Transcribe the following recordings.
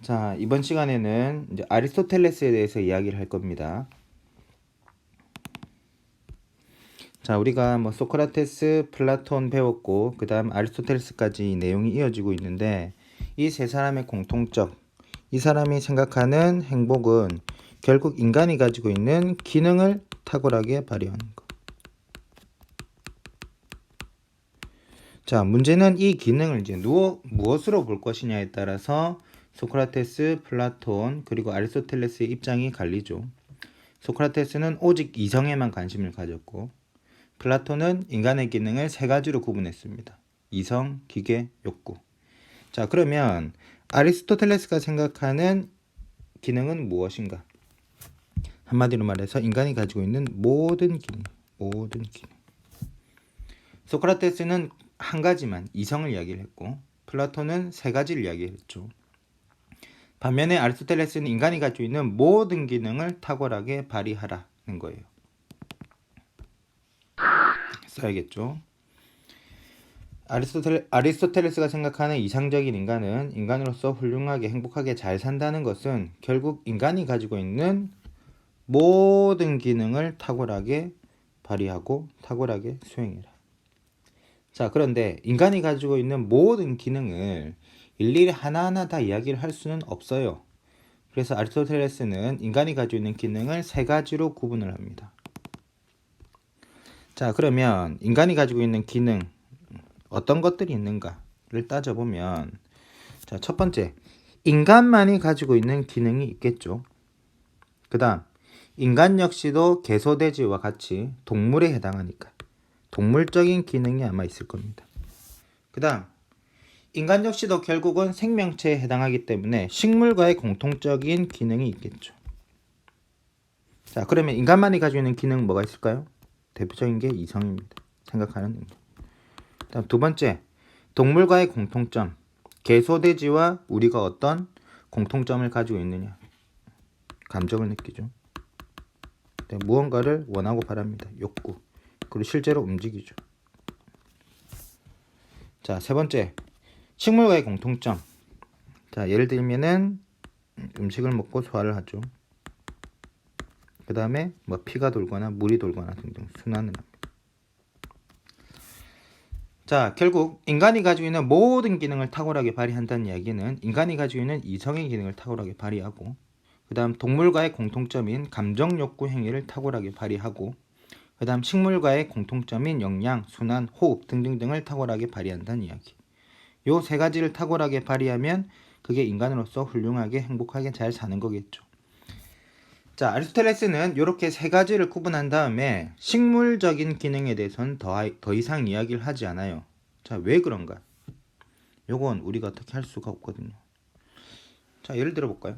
자, 이번 시간에는 이제 아리스토텔레스에 대해서 이야기를 할 겁니다. 자, 우리가 뭐 소크라테스, 플라톤 배웠고 그다음 아리스토텔레스까지 내용이 이어지고 있는데 이 세 사람의 공통점, 이 사람이 생각하는 행복은 결국 인간이 가지고 있는 기능을 탁월하게 발휘하는 것. 자, 문제는 이 기능을 이제 무엇으로 볼 것이냐에 따라서 소크라테스, 플라톤, 그리고 아리스토텔레스의 입장이 갈리죠. 소크라테스는 오직 이성에만 관심을 가졌고 플라톤은 인간의 기능을 세 가지로 구분했습니다. 이성, 기계, 욕구. 자, 그러면 아리스토텔레스가 생각하는 기능은 무엇인가? 한마디로 말해서 인간이 가지고 있는 모든 기능. 소크라테스는 한 가지만 이성을 이야기를 했고 플라톤은 세 가지를 이야기했죠. 반면에 아리스토텔레스는 인간이 가지고 있는 모든 기능을 탁월하게 발휘하라는 거예요. 써야겠죠. 아리스토텔레스가 생각하는 이상적인 인간은 인간으로서 훌륭하게 행복하게 잘 산다는 것은 결국 인간이 가지고 있는 모든 기능을 탁월하게 발휘하고 탁월하게 수행해라. 자, 그런데 인간이 가지고 있는 모든 기능을 일일이 하나하나 다 이야기를 할 수는 없어요. 그래서 아리스토텔레스는 인간이 가지고 있는 기능을 세 가지로 구분을 합니다. 자, 그러면 인간이 가지고 있는 기능 어떤 것들이 있는가를 따져보면 자, 첫 번째, 인간만이 가지고 있는 기능이 있겠죠. 그 다음, 인간 역시도 개소돼지와 같이 동물에 해당하니까 동물적인 기능이 아마 있을 겁니다. 그 다음, 인간 역시도 결국은 생명체에 해당하기 때문에 식물과의 공통적인 기능이 있겠죠. 자, 그러면 인간만이 가지고 있는 기능은 뭐가 있을까요? 대표적인 게 이성입니다. 생각하는 능력. 다음 두 번째, 동물과의 공통점. 개소돼지와 우리가 어떤 공통점을 가지고 있느냐? 감정을 느끼죠. 무언가를 원하고 바랍니다. 욕구. 그리고 실제로 움직이죠. 자, 세 번째, 식물과의 공통점. 자, 예를 들면은 음식을 먹고 소화를 하죠. 그 다음에 뭐 피가 돌거나 물이 돌거나 등등 순환을 합니다. 자, 결국 인간이 가지고 있는 모든 기능을 탁월하게 발휘한다는 이야기는 인간이 가지고 있는 이성의 기능을 탁월하게 발휘하고 그 다음 동물과의 공통점인 감정 욕구 행위를 탁월하게 발휘하고 그 다음 식물과의 공통점인 영양, 순환, 호흡 등등등을 탁월하게 발휘한다는 이야기. 요 세 가지를 탁월하게 발휘하면 그게 인간으로서 훌륭하게 행복하게 잘 사는 거겠죠. 자, 아리스토텔레스는 이렇게 세 가지를 구분한 다음에 식물적인 기능에 대해서는 더 이상 이야기를 하지 않아요. 자, 왜 그런가? 요건 우리가 어떻게 할 수가 없거든요. 자, 예를 들어 볼까요?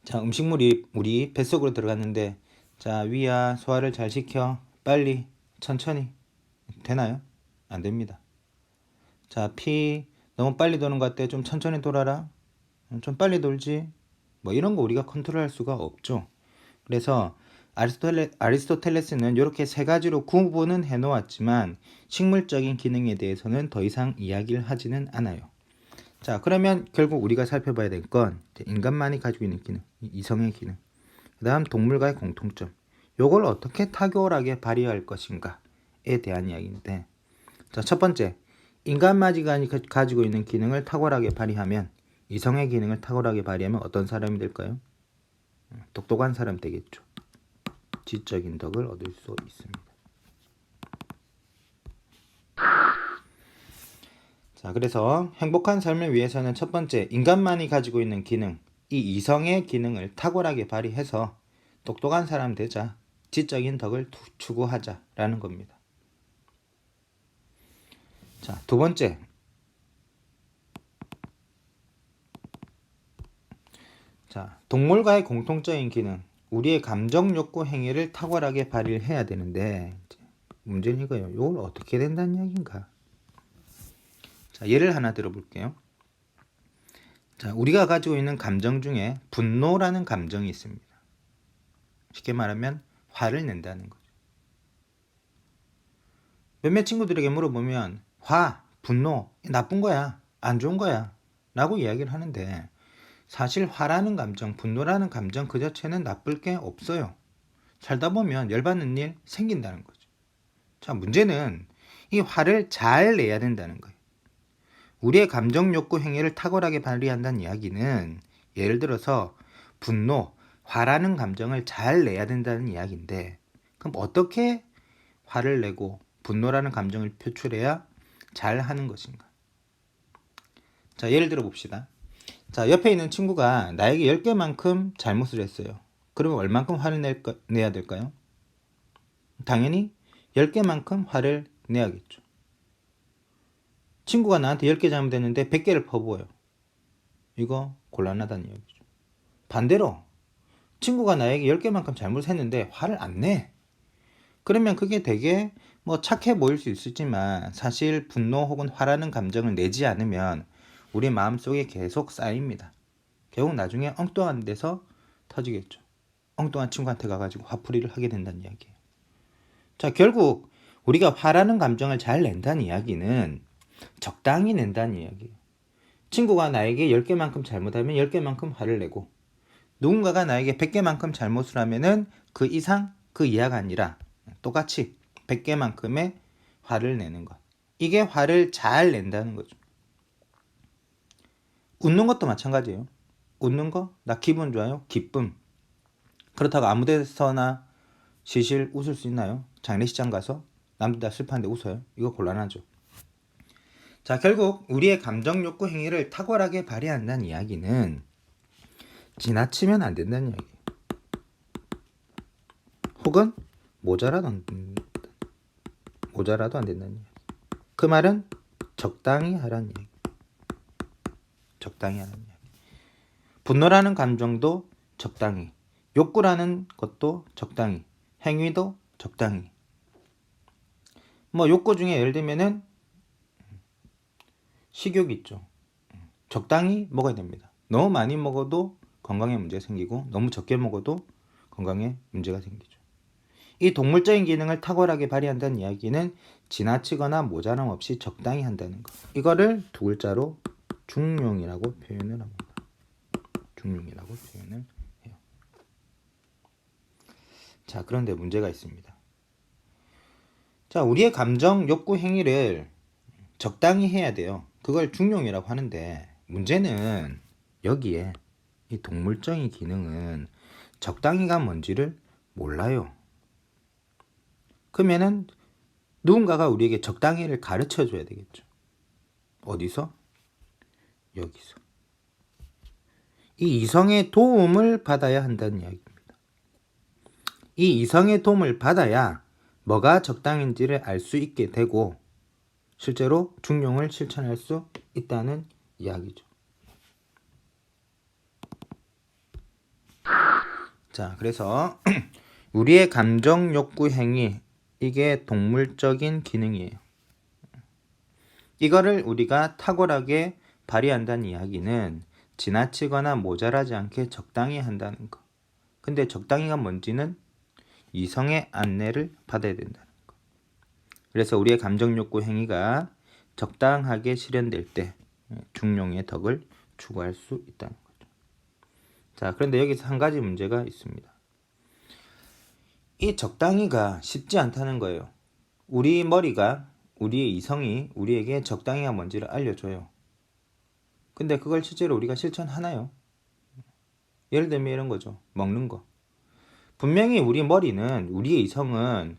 자, 음식물이 우리 뱃속으로 들어갔는데 자, 위야 소화를 잘 시켜. 빨리, 천천히. 되나요? 안 됩니다. 자, 피 너무 빨리 도는 것 같아. 좀 천천히 돌아라. 좀 빨리 돌지. 뭐 이런 거 우리가 컨트롤할 수가 없죠. 그래서 아리스토텔레스는 이렇게 세 가지로 구분은 해놓았지만 식물적인 기능에 대해서는 더 이상 이야기를 하지는 않아요. 자, 그러면 결국 우리가 살펴봐야 될 건 인간만이 가지고 있는 기능, 이성의 기능, 그 다음 동물과의 공통점, 요걸 어떻게 탁월하게 발휘할 것인가에 대한 이야기인데, 자, 첫 번째, 인간만이 가지고 있는 기능을 탁월하게 발휘하면, 이성의 기능을 탁월하게 발휘하면 어떤 사람이 될까요? 똑똑한 사람 되겠죠. 지적인 덕을 얻을 수 있습니다. 자, 그래서 행복한 삶을 위해서는 첫 번째, 인간만이 가지고 있는 기능, 이 이성의 기능을 탁월하게 발휘해서 똑똑한 사람 되자, 지적인 덕을 추구하자라는 겁니다. 자, 두 번째, 자, 동물과의 공통적인 기능, 우리의 감정 욕구 행위를 탁월하게 발휘해야 되는데 문제는 이거예요. 이걸 어떻게 된다는 이야기인가? 자, 예를 하나 들어볼게요. 자, 우리가 가지고 있는 감정 중에 분노라는 감정이 있습니다. 쉽게 말하면 화를 낸다는 거죠. 몇몇 친구들에게 물어보면 분노, 나쁜 거야, 안 좋은 거야 라고 이야기를 하는데 사실 화라는 감정, 분노라는 감정 그 자체는 나쁠 게 없어요. 살다 보면 열받는 일 생긴다는 거죠. 자, 문제는 이 화를 잘 내야 된다는 거예요. 우리의 감정 욕구 행위를 탁월하게 발휘한다는 이야기는 예를 들어서 분노, 화라는 감정을 잘 내야 된다는 이야기인데, 그럼 어떻게 화를 내고 분노라는 감정을 표출해야 잘 하는 것인가? 자, 예를 들어 봅시다. 자, 옆에 있는 친구가 나에게 10개만큼 잘못을 했어요. 그러면 얼만큼 화를 내야 될까요? 당연히 10개만큼 화를 내야겠죠. 친구가 나한테 10개 잘못했는데 100개를 퍼부어요. 이거 곤란하다는 얘기죠. 반대로 친구가 나에게 10개만큼 잘못했는데 화를 안 내. 그러면 그게 되게 착해 보일 수 있지만 사실 분노 혹은 화라는 감정을 내지 않으면 우리 마음속에 계속 쌓입니다. 결국 나중에 엉뚱한 데서 터지겠죠. 엉뚱한 친구한테 가가지고 화풀이를 하게 된다는 이야기예요. 자, 결국 우리가 화라는 감정을 잘 낸다는 이야기는 적당히 낸다는 이야기예요. 친구가 나에게 10개만큼 잘못하면 10개만큼 화를 내고, 누군가가 나에게 100개만큼 잘못을 하면은 그 이상 그 이하가 아니라 똑같이 100개만큼의 화를 내는 것. 이게 화를 잘 낸다는 거죠. 웃는 것도 마찬가지예요. 웃는 거, 나 기분 좋아요? 기쁨. 그렇다고 아무 데서나 실실 웃을 수 있나요? 장례식장 가서 남들 다 슬퍼하는데 웃어요? 이거 곤란하죠. 자, 결국 우리의 감정 욕구 행위를 탁월하게 발휘한다는 이야기는 지나치면 안 된다는 이야기예요. 혹은 모자라도 안 된다는 이야기. 그 말은 적당히 하라는 이야기. 적당히 하라는 이야기. 분노라는 감정도 적당히, 욕구라는 것도 적당히, 행위도 적당히. 욕구 중에 예를 들면은 식욕이 있죠. 적당히 먹어야 됩니다. 너무 많이 먹어도 건강에 문제가 생기고 너무 적게 먹어도 건강에 문제가 생기죠. 이 동물적인 기능을 탁월하게 발휘한다는 이야기는 지나치거나 모자람 없이 적당히 한다는 것. 이거를 두 글자로 중용이라고 표현을 합니다. 중용이라고 표현을 해요. 자, 그런데 문제가 있습니다. 자, 우리의 감정, 욕구, 행위를 적당히 해야 돼요. 그걸 중용이라고 하는데 문제는 여기에 이 동물적인 기능은 적당히가 뭔지를 몰라요. 그러면은 누군가가 우리에게 적당히를 가르쳐 줘야 되겠죠. 어디서? 여기서. 이 이성의 도움을 받아야 한다는 이야기입니다. 이 이성의 도움을 받아야 뭐가 적당인지를 알 수 있게 되고 실제로 중용을 실천할 수 있다는 이야기죠. 자, 그래서 우리의 감정, 욕구, 행위, 이게 동물적인 기능이에요. 이거를 우리가 탁월하게 발휘한다는 이야기는 지나치거나 모자라지 않게 적당히 한다는 거. 근데 적당히가 뭔지는 이성의 안내를 받아야 된다는 거. 그래서 우리의 감정, 욕구, 행위가 적당하게 실현될 때 중용의 덕을 추구할 수 있다는 거죠. 자, 그런데 여기서 한 가지 문제가 있습니다. 이 적당히가 쉽지 않다는 거예요. 우리 머리가, 우리의 이성이 우리에게 적당히가 뭔지를 알려줘요. 근데 그걸 실제로 우리가 실천하나요? 예를 들면 이런 거죠. 먹는 거. 분명히 우리 머리는, 우리의 이성은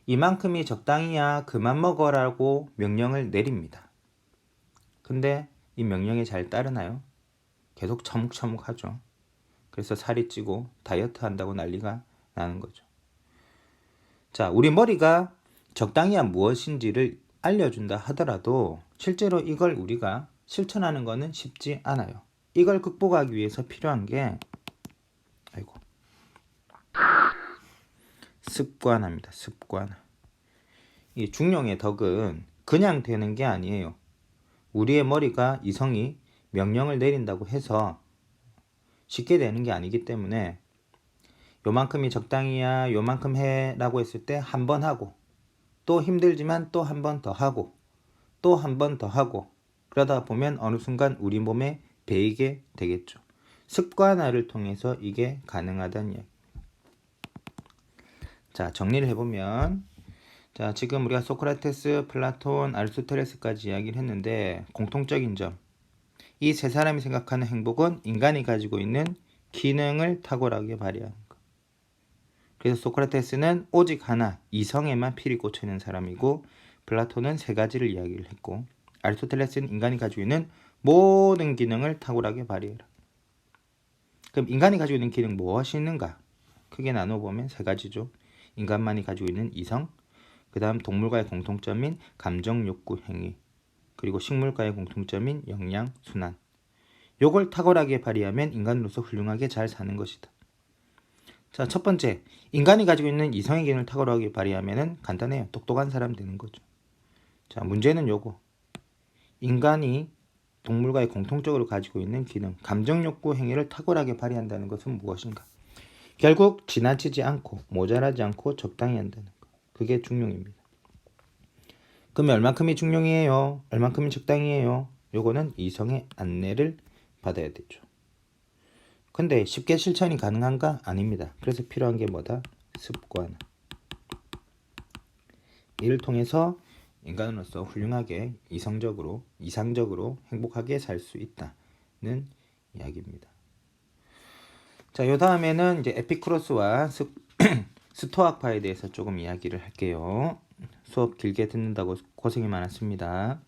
이만큼이 적당히야 그만 먹어라고 명령을 내립니다. 근데 이 명령에 잘 따르나요? 계속 처묵처묵하죠. 그래서 살이 찌고 다이어트 한다고 난리가 나는 거죠. 자, 우리 머리가 적당히야 무엇인지를 알려준다 하더라도 실제로 이걸 우리가 실천하는 것은 쉽지 않아요. 이걸 극복하기 위해서 필요한 게 습관입니다. 습관. 이 중용의 덕은 그냥 되는 게 아니에요. 우리의 머리가, 이성이 명령을 내린다고 해서 쉽게 되는 게 아니기 때문에 요만큼이 적당히야, 요만큼 해 라고 했을 때 한 번 하고, 또 힘들지만 또 한 번 더 하고, 또 한 번 더 하고, 그러다 보면 어느 순간 우리 몸에 배이게 되겠죠. 습관화를 통해서 이게 가능하다는 이야기. 자, 정리를 해보면, 자, 지금 우리가 소크라테스, 플라톤, 아리스토텔레스까지 이야기를 했는데 공통적인 점, 이 세 사람이 생각하는 행복은 인간이 가지고 있는 기능을 탁월하게 발휘하는 것. 그래서 소크라테스는 오직 하나, 이성에만 필이 꽂혀 있는 사람이고, 플라톤은 세 가지를 이야기를 했고, 아리스토텔레스는 인간이 가지고 있는 모든 기능을 탁월하게 발휘해라. 그럼 인간이 가지고 있는 기능 무엇이 있는가? 크게 나눠보면 세 가지죠. 인간만이 가지고 있는 이성, 그 다음 동물과의 공통점인 감정, 욕구, 행위, 그리고 식물과의 공통점인 영양, 순환. 요걸 탁월하게 발휘하면 인간으로서 훌륭하게 잘 사는 것이다. 자, 첫 번째, 인간이 가지고 있는 이성의 기능을 탁월하게 발휘하면 간단해요. 똑똑한 사람 되는 거죠. 자, 문제는 요거. 인간이 동물과의 공통적으로 가지고 있는 기능, 감정, 욕구, 행위를 탁월하게 발휘한다는 것은 무엇인가? 결국 지나치지 않고 모자라지 않고 적당히 한다는 것. 그게 중용입니다. 그러면 얼만큼이 중용이에요? 얼만큼이 적당이에요? 요거는 이성의 안내를 받아야 되죠. 근데 쉽게 실천이 가능한가? 아닙니다. 그래서 필요한 게 뭐다? 습관. 이를 통해서 인간으로서 훌륭하게 이상적으로 행복하게 살 수 있다는 이야기입니다. 자, 요 다음에는 이제 에피쿠로스와 스토아파에 대해서 조금 이야기를 할게요. 수업 길게 듣는다고 고생이 많았습니다.